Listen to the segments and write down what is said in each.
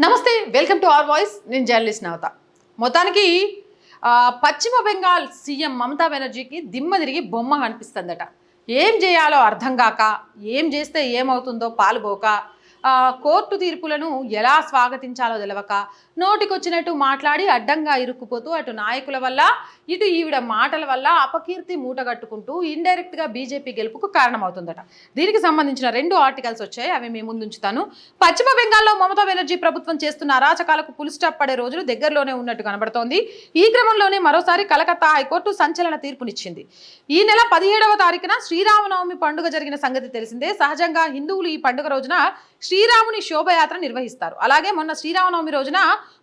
నమస్తే, welcome to our voice. నేను journalist నవత. మొత్తానికి పశ్చిమ బెంగాల్ సీఎం మమతా బెనర్జీకి దిమ్మ తిరిగి బొమ్మ కనిపిస్తుందట. ఏం చేయాలో అర్థం కాక, ఏం చేస్తే ఏమవుతుందో పాలుపోక, కోర్టు తీర్పులను ఎలా స్వాగతించాలో తెలవక, నోటికొచ్చినట్టు మాట్లాడి అడ్డంగా ఇరుక్కుపోతూ అటు నాయకుల వల్ల ఇటు ఈవిడ మాటల వల్ల అపకీర్తి మూటగట్టుకుంటూ ఇండైరెక్ట్గా బీజేపీ గెలుపుకు కారణమవుతుందట. దీనికి సంబంధించిన 2 ఆర్టికల్స్ వచ్చాయి, అవి మీ ముందు ఉంచుతాను. పశ్చిమ బెంగాల్లో మమతా బెనర్జీ ప్రభుత్వం చేస్తున్న అరాచకాలకు ఫుల్ స్టాప్ పడే రోజులు దగ్గరలోనే ఉన్నట్టు కనబడుతోంది. ఈ క్రమంలోనే మరోసారి కలకత్తా హైకోర్టు సంచలన తీర్పునిచ్చింది. ఈ నెల 17వ తారీఖున శ్రీరామనవమి పండుగ జరిగిన సంగతి తెలిసిందే. సహజంగా హిందువులు ఈ పండుగ రోజున శ్రీరాముని శోభయాత్ర నిర్వహిస్తారు. అలాగే మొన్న శ్రీరామనవమి రోజున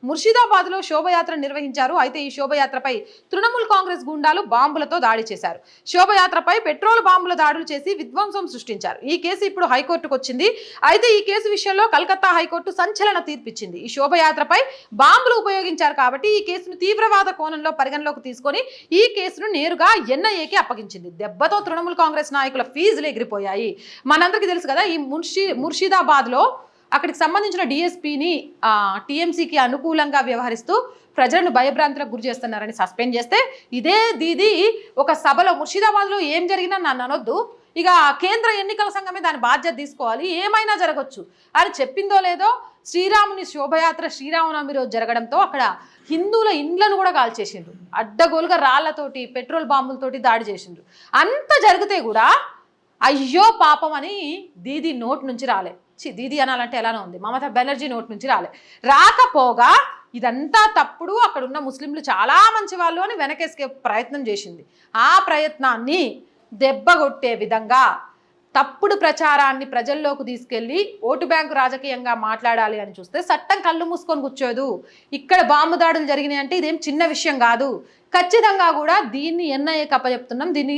ముర్షిదాబాద్లో శోభయాత్ర నిర్వహించారు. అయితే ఈ శోభయాత్రపై తృణమూల్ కాంగ్రెస్ గుండాలు బాంబులతో దాడి చేశారు. శోభయాత్రపై పెట్రోల్ బాంబుల దాడులు చేసి విధ్వంసం సృష్టించారు. ఈ కేసు ఇప్పుడు హైకోర్టుకు వచ్చింది. అయితే ఈ కేసు విషయంలో కలకత్తా హైకోర్టు సంచలన తీర్పిచ్చింది. ఈ శోభయాత్రపై బాంబులు ఉపయోగించారు కాబట్టి ఈ కేసును తీవ్రవాద కోణంలో పరిగణలోకి తీసుకొని ఈ కేసును నేరుగా ఎన్ఐఏకి అప్పగించింది. దెబ్బతో తృణమూల్ కాంగ్రెస్ నాయకుల ఫీజులు ఎగిరిపోయాయి. మనందరికీ తెలుసు కదా, ఈ ముర్షిదాబాద్లో అక్కడికి సంబంధించిన డిఎస్పీని టీఎంసీకి అనుకూలంగా వ్యవహరిస్తూ ప్రజలను భయభ్రాంతులకు గురి చేస్తున్నారని సస్పెండ్ చేస్తే, ఇదే దీది ఒక సభలో ముర్షిదాబాద్లో ఏం జరిగినా నన్ను అనొద్దు, ఇక కేంద్ర ఎన్నికల సంఘమే దాని బాధ్యత తీసుకోవాలి, ఏమైనా జరగచ్చు అని చెప్పిందో లేదో, శ్రీరాముని శోభయాత్ర శ్రీరామనవమి రోజు జరగడంతో అక్కడ హిందువుల ఇండ్లను కూడా కాల్చేసిండ్రు. అడ్డగోలుగా రాళ్లతోటి పెట్రోల్ బాంబులతోటి దాడి చేసిండ్రు. అంత జరిగితే కూడా అయ్యో పాపం అని దీది నోటి నుంచి రాలే. దీది అనాలంటే ఎలానో ఉంది, మమతా బెనర్జీ నోటి నుంచి రాకపోగా ఇదంతా తప్పుడు, అక్కడున్న ముస్లింలు చాలా మంచి వాళ్ళు అని వెనకేసుకే ప్రయత్నం చేసింది. ఆ ప్రయత్నాన్ని దెబ్బగొట్టే విధంగా తప్పుడు ప్రచారాన్ని ప్రజల్లోకి తీసుకెళ్లి ఓటు బ్యాంకు రాజకీయంగా మాట్లాడాలి అని చూస్తే చట్టం కళ్ళు మూసుకొని కూర్చోదు. ఇక్కడ బాంబు దాడులు జరిగినాయి అంటే ఇదేం చిన్న విషయం కాదు. ఖచ్చితంగా కూడా దీన్ని ఎన్ఐఏకి అప్పచెప్తున్నాం, దీన్ని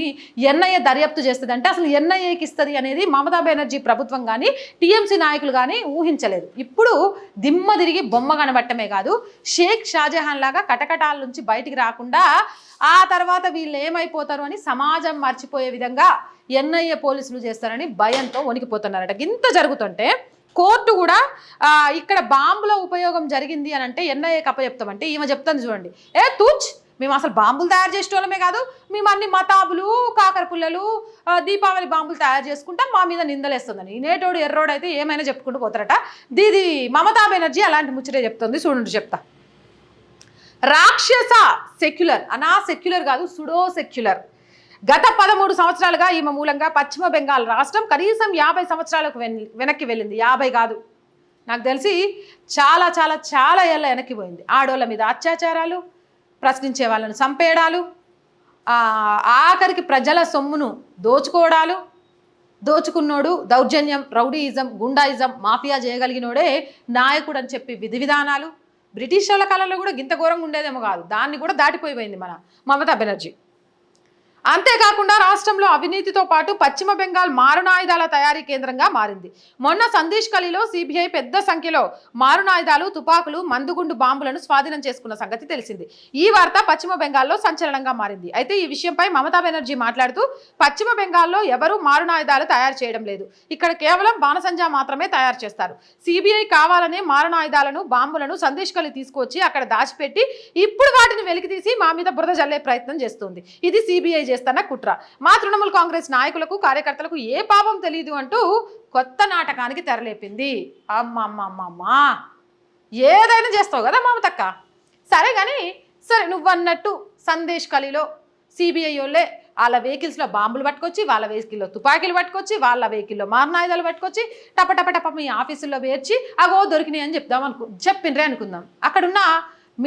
ఎన్ఐఏ దర్యాప్తు చేస్తుంది. అంటే అసలు ఎన్ఐఏకి ఇస్తుంది అనేది మమతా బెనర్జీ ప్రభుత్వం కానీ టీఎంసీ నాయకులు కానీ ఊహించలేదు. ఇప్పుడు దిమ్మ తిరిగి బొమ్మ కనబట్టమే కాదు, షేక్ షాజహాన్ లాగా కటకటాల నుంచి బయటికి రాకుండా ఆ తర్వాత వీళ్ళు ఏమైపోతారు అని సమాజం మర్చిపోయే విధంగా ఎన్ఐఏ పోలీసులు చేస్తారని భయంతో వణికిపోతున్నారట. ఇంత జరుగుతుంటే కోర్టు కూడా ఇక్కడ బాంబుల ఉపయోగం జరిగింది అని అంటే ఎన్ఐఏకి అప్పచెప్తామంటే ఈమె చెప్తుంది చూడండి, తూచ్ మేము అసలు బాంబులు తయారు చేసేటోళ్ళమే కాదు, మేము అన్ని మతాబులు కాకర పుల్లలు దీపావళి బాంబులు తయారు చేసుకుంటాం, మా మీద నిందలేస్తుందని. నేటోడు ఎర్రోడు అయితే ఏమైనా చెప్పుకుంటూ పోతారట. దీది మమతా బెనర్జీ అలాంటి ముచ్చటే చెప్తుంది. చూడండి చెప్తా. రాక్షస సెక్యులర్ సెక్యులర్ కాదు, సుడో సెక్యులర్. గత 13 సంవత్సరాలుగా ఈమె మూలంగా పశ్చిమ బెంగాల్ రాష్ట్రం కనీసం 50 సంవత్సరాలకు వెనక్కి వెళ్ళింది. 50 కాదు, నాకు తెలిసి చాలా చాలా చాలా ఏళ్ళ వెనక్కి పోయింది. ఆడోళ్ళ మీద అత్యాచారాలు, ప్రశ్నించే వాళ్ళను చంపేయడాలు, ఆఖరికి ప్రజల సొమ్మును దోచుకోవడాలు, దోచుకున్నోడు దౌర్జన్యం, రౌడీయిజం, గుండాయిజం, మాఫియా చేయగలిగినోడే నాయకుడు అని చెప్పి విధి విధానాలు బ్రిటిష్ వాళ్ళ కాలంలో కూడా గింత ఘోరంగా ఉండేదేమో కాదు, దాన్ని కూడా దాటిపోయింది మన మమతా బెనర్జీ. అంతేకాకుండా రాష్ట్రంలో అవినీతితో పాటు పశ్చిమ బెంగాల్ మారణాయుధాల తయారీ కేంద్రంగా మారింది. మొన్న సందేశ్ ఖలీలో సిబిఐ పెద్ద సంఖ్యలో మారణాయుధాలు, తుపాకులు, మందుగుండు బాంబులను స్వాధీనం చేసుకున్న సంగతి తెలిసింది. ఈ వార్త పశ్చిమ బెంగాల్లో సంచలనంగా మారింది. అయితే ఈ విషయంపై మమతా బెనర్జీ మాట్లాడుతూ, పశ్చిమ బెంగాల్లో ఎవరూ మారణాయుధాలు తయారు చేయడం లేదు, ఇక్కడ కేవలం బాణసంచా మాత్రమే తయారు చేస్తారు. సిబిఐ కావాలనే మారణాయుధాలను, బాంబులను సందేశ్ ఖలీ తీసుకొచ్చి అక్కడ దాచిపెట్టి ఇప్పుడు వాటిని వెలికితీసి మా మీద బురద జల్లే ప్రయత్నం చేస్తుంది. ఇది సిబిఐ చేస్తున్న కుట్ర. మా తృణమూల్ కాంగ్రెస్ నాయకులకు, కార్యకర్తలకు ఏ పాపం తెలియదు అంటూ కొత్త నాటకానికి తెరలేపింది. అమ్మమ్మమ్మమ్మా, ఏదైనా చేస్తావు కదా మమతక్క, సరే కానీ సరే నువ్వన్నట్టు సందేశ్ ఖలీలో సిబిఐ వాళ్ళే వాళ్ళ వెహికల్స్లో బాంబులు పట్టుకొచ్చి, వాళ్ళ వెహికల్లో తుపాకీలు పట్టుకొచ్చి, వాళ్ళ వెహికల్లో మారణాయుధాలు పట్టుకొచ్చి టప మీ ఆఫీసుల్లో వేర్చి అగో దొరికినాయి అని చెప్పిండ్రే అనుకుందాం. అక్కడున్న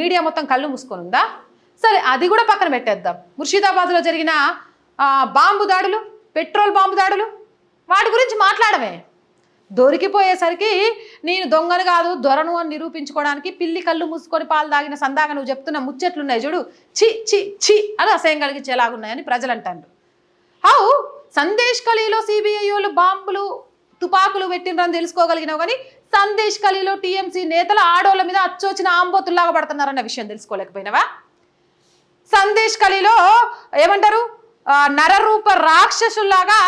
మీడియా మొత్తం కళ్ళు మూసుకొని ఉందా? సరే, అది కూడా పక్కన పెట్టేద్దాం. ముర్షిదాబాద్లో జరిగిన బాంబు దాడులు, పెట్రోల్ బాంబు దాడులు, వాటి గురించి మాట్లాడమే. దొరికిపోయేసరికి నేను దొంగను కాదు దొరను అని నిరూపించుకోవడానికి పిల్లి కళ్ళు మూసుకొని పాలు తాగిన సందాగా నువ్వు చెప్తున్న ముచ్చట్లున్నాయి చూడు, చి చి చి అని అసహ్యం కలిగించేలాగున్నాయని ప్రజలు అంటారు. సందేశ్ ఖలీలో సిబిఐ వాళ్ళు బాంబులు, తుపాకులు పెట్టినరని తెలుసుకోగలిగినావు కానీ సందేశ్ ఖలీలో టీఎంసీ నేతలు ఆడోళ్ళ మీద అచ్చొచ్చిన ఆంబోతుల్లాగా పడుతున్నారన్న విషయం తెలుసుకోలేకపోయినావా? సందేశ్ ఖలీలో ఏమంటారు, నరరూప రాక్షసుల్లాగా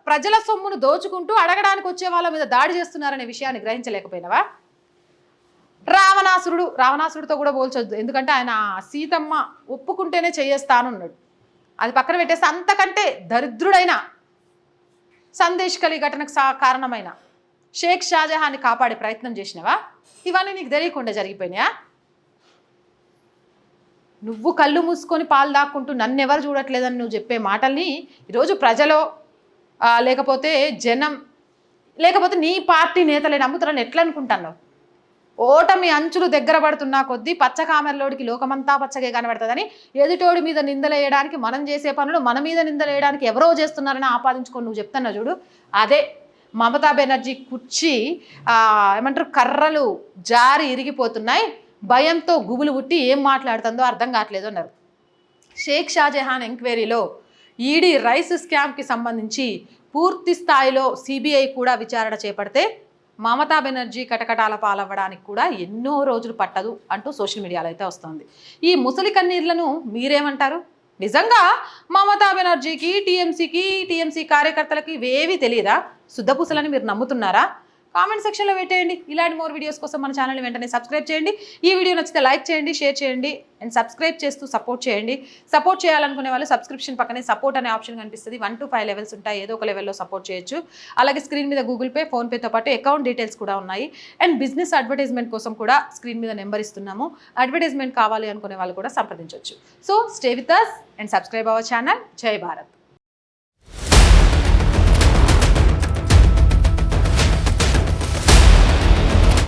ప్రజల సొమ్మును దోచుకుంటూ అడగడానికి వచ్చే వాళ్ళ మీద దాడి చేస్తున్నారనే విషయాన్ని గ్రహించలేకపోయినావా? రావణాసురుడితో కూడా పోల్చొద్దు, ఎందుకంటే ఆయన సీతమ్మ ఒప్పుకుంటేనే చేయేస్తానున్నాడు. అది పక్కన పెట్టేస్తే అంతకంటే దరిద్రుడైన సందేశ్ కలి ఘటనకు కారణమైన షేక్ షాజహాన్ని కాపాడే ప్రయత్నం చేసినవా? ఇవన్నీ నీకు తెలియకుండా జరిగిపోయినాయా? నువ్వు కళ్ళు మూసుకొని పాలు దాక్కుంటూ నన్ను ఎవరు చూడట్లేదని నువ్వు చెప్పే మాటల్ని ఈరోజు ప్రజలో లేకపోతే జనం లేకపోతే నీ పార్టీ నేతలే నమ్ముతారని ఎట్లా అనుకుంటున్నావు? ఓటమి అంచులు దగ్గర పడుతున్నా కొద్దీ పచ్చ కామెరలోడికి లోకమంతా పచ్చగా కనబడుతుందని ఎదుటోడి మీద నిందలేయడానికి మనం చేసే పనులు మన మీద నిందలేయడానికి ఎవరో చేస్తున్నారని ఆపాదించుకొని నువ్వు చెప్తున్నావు చూడు, అదే మమతా బెనర్జీ కుర్చీ ఏమంటారు కర్రలు జారి ఇరిగిపోతున్నాయి, భయంతో గుబులు పుట్టి ఏం మాట్లాడుతుందో అర్థం కావట్లేదు అన్నారు. షేక్ షాజహాన్ ఎంక్వైరీలో ఈడీ రైస్ స్కామ్కి సంబంధించి పూర్తి స్థాయిలో సిబిఐ కూడా విచారణ చేపడితే మమతా బెనర్జీ కటకటాల పాలవ్వడానికి కూడా ఎన్నో రోజులు పట్టదు అంటూ సోషల్ మీడియాలో అయితే వస్తుంది. ఈ ముసలి కన్నీళ్లను మీరేమంటారు? నిజంగా మమతా బెనర్జీకి టీఎంసీ కార్యకర్తలకి ఇవేవి తెలియదా? శుద్ధపూసలని మీరు నమ్ముతున్నారా? కామెంట్ సెక్షన్లో పెట్టేయండి. ఇలాంటి మోర్ వీడియోస్ కోసం మన ఛానల్ని వెంటనే సబ్స్క్రైబ్ చేయండి. ఈ వీడియో నచ్చితే లైక్ చేయండి, షేర్ చేయండి అండ్ సబ్స్క్రైబ్ చేస్తూ సపోర్ట్ చేయండి. సపోర్ట్ చేయాలనుకునే వాళ్ళు సబ్స్క్రిప్షన్ పక్కనే సపోర్ట్ అనే ఆప్షన్ కనిపిస్తుంది. 1 to 5 లెవెల్స్ ఉంటాయి, ఏదో ఒక లెవెల్లో సపోర్ట్ చేయొచ్చు. అలాగే స్క్రీన్ మీద గూగుల్ పే, ఫోన్పేతో పాటు అకౌంట్ డీటెయిల్స్ కూడా ఉన్నాయి. అండ్ బిజినెస్ అడ్వర్టైజ్మెంట్ కోసం కూడా స్క్రీన్ మీద నెంబర్ ఇస్తున్నాము. అడ్వర్టైజ్మెంట్ కావాలి అనుకునే వాళ్ళు కూడా సంప్రదించవచ్చు. So stay with us and subscribe our channel. జై భారత్.